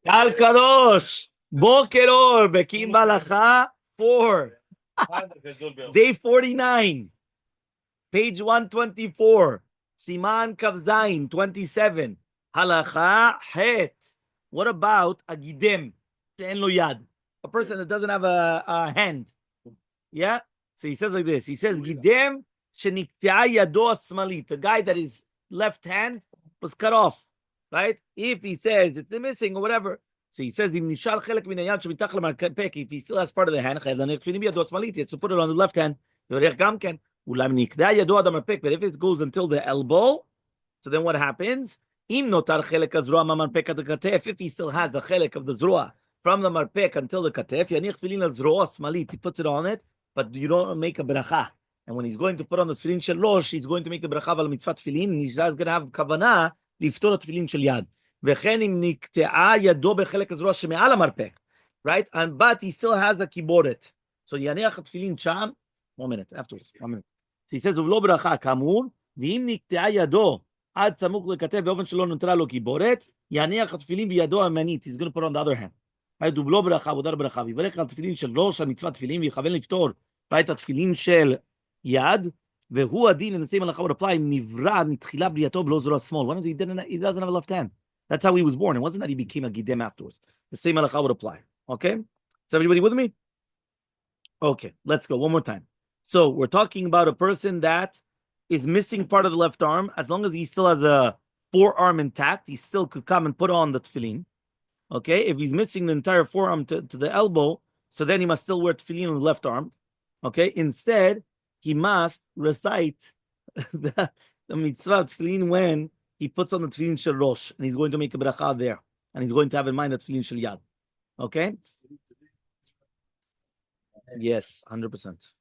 Al Kadosh. Boker Or. Bekiim Bahalacha 4. Day 49. Page 124. Siman Kavzain 27. Halacha Het. What about a gidem? She'en lo yad. A person that doesn't have a hand. Yeah? So he says like this. He says gidem sheniktea yado asmalit. A guy that his left hand was cut off. Right? If he says it's missing or whatever. So he says, if he still has part of the hand, he has to put it on the left hand. But if it goes until the elbow, so then what happens? If he still has a chelik of the zroa from the marpek until the katef, he puts it on it, but you don't make a bracha. And when he's going to put on the tefillin shel rosh, he's going to make the bracha al mitzvah tefillin, and he's going to have kavanah liftor tefillin shel yad. Right? And but he still has a kiboret. So yaniach tefillin cham. 1 minute afterwards. 1 minute. He says "Uvlo bracha kamur v'im niktea yado ad samuk lekatev beofen shelo nutra lo kiboret yaniach tefillin biyado amanit." He's going to put on the other hand. Right? Uvlo bracha vodar bracha v'yvarech al tefillin shel rosh mitzvah tefillin v'yichaven liftor. Right? Tefillin shel yad. Vehu adin, and the same halacha would apply. Nivra mitchila briyato b'lo zora small. One is he doesn't have a left hand. That's how he was born. It wasn't that he became a gidem afterwards. The same halacha would apply. Okay? Is everybody with me? Okay, let's go one more time. So we're talking about a person that is missing part of the left arm. As long as he still has a forearm intact, he still could come and put on the tefillin. Okay? If he's missing the entire forearm to the elbow, so then he must still wear tefillin on the left arm. Okay? Instead, he must recite the mitzvah tefillin when he puts on the tefillin shel rosh, and he's going to make a bracha there, and he's going to have in mind the tefillin shel yad. Okay? Yes, 100%.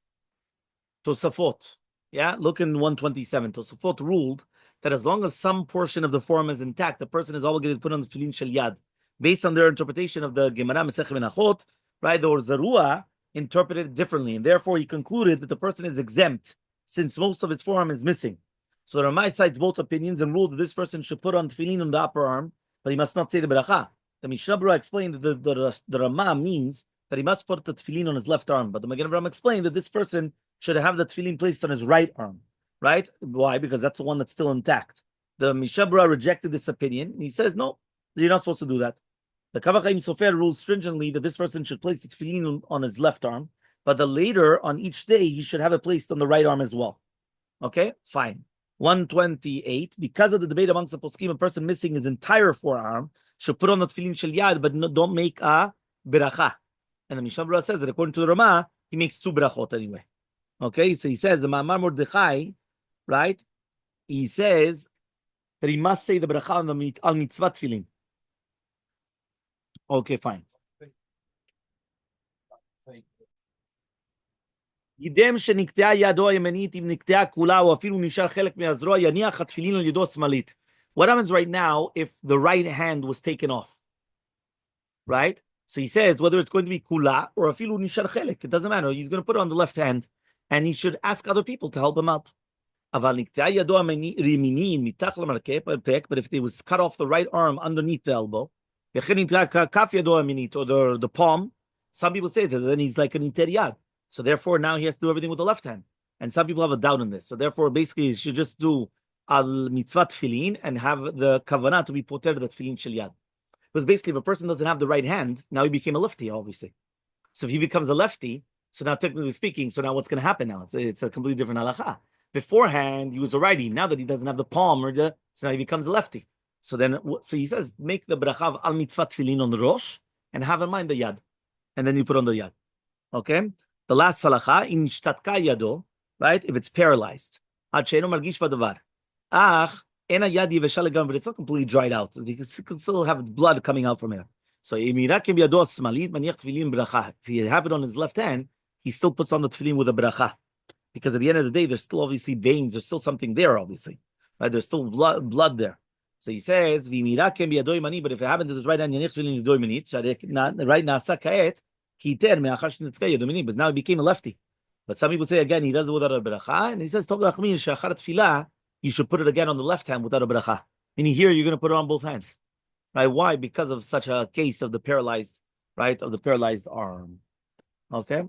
Tosafot, yeah, look in 127. Tosafot ruled that as long as some portion of the forearm is intact, the person is obligated to put on the tefillin shel yad, based on their interpretation of the Gemara Masechet Menachot. Right, or Zarua interpreted it differently, and therefore he concluded that the person is exempt since most of his forearm is missing. So Rabbi cites both opinions and ruled that this person should put on tefillin on the upper arm, but he must not say the bracha. The Mishnah Berurah explained that the Ramah means that he must put the tefillin on his left arm, but the Magen Avraham explained that this person should have the tefillin placed on his right arm. Right? Why? Because that's the one that's still intact. The Mishnah Berurah rejected this opinion, and he says, no, you're not supposed to do that. The Kaf HaChaim Sofer rules stringently that this person should place the tefillin on his left arm, but the later on each day he should have it placed on the right arm as well. Okay, fine. 128. Because of the debate amongst the poskim, a person missing his entire forearm should put on the tefillin shel yad, but don't make a beracha. And the Mishnah Berurah says that according to the Ramah, he makes 2 berachot anyway. Okay, so he says the Ma'amar Mordechai, right? He says that he must say the bracha on the al mitzvah tefillin. Okay, fine. Gidem שנקטעה ידו הימנית, אם נקטעה כולה או אפילו נשאר חלק מהזרוע, יניח התפילין על ידו השמאלית. What happens right now if the right hand was taken off? Right? So he says whether it's going to be kula or afilu nishar chelek, it doesn't matter. He's going to put it on the left hand, and he should ask other people to help him out. But if they was cut off the right arm underneath the elbow, or the palm, some people say that then he's like an interiyad. So therefore now he has to do everything with the left hand. And some people have a doubt on this. So therefore basically he should just do al mitzvah tefillin and have the kavanah to be poter the tefillin shel yad. Because basically if a person doesn't have the right hand, now he became a lefty, obviously. So if he becomes a lefty, so now technically speaking, so now what's going to happen now? It's a completely different halacha. Beforehand, he was a righty. Now that he doesn't have the palm, so now he becomes a lefty. So then, so he says, make the bracha al mitzvah tefillin on the rosh and have in mind the yad. And then you put on the yad. Okay? The last halacha, in shtatka yado, right? If it's paralyzed. Ad she'eno margish badavar. Ach, ena yad yivesha legam, but it's not completely dried out. You can still have blood coming out from here. So, if he have it on his left hand, he still puts on the tefillin with a bracha. Because at the end of the day, there's still obviously veins. There's still something there, obviously. Right? There's still blood there. So he says, but if it happened to his right hand, right because now he became a lefty. But some people say, again, he does it without a bracha. And he says, you should put it again on the left hand without a bracha. Meaning here, you're going to put it on both hands. right? Why? Because of such a case of the paralyzed, right, of the paralyzed arm. Okay.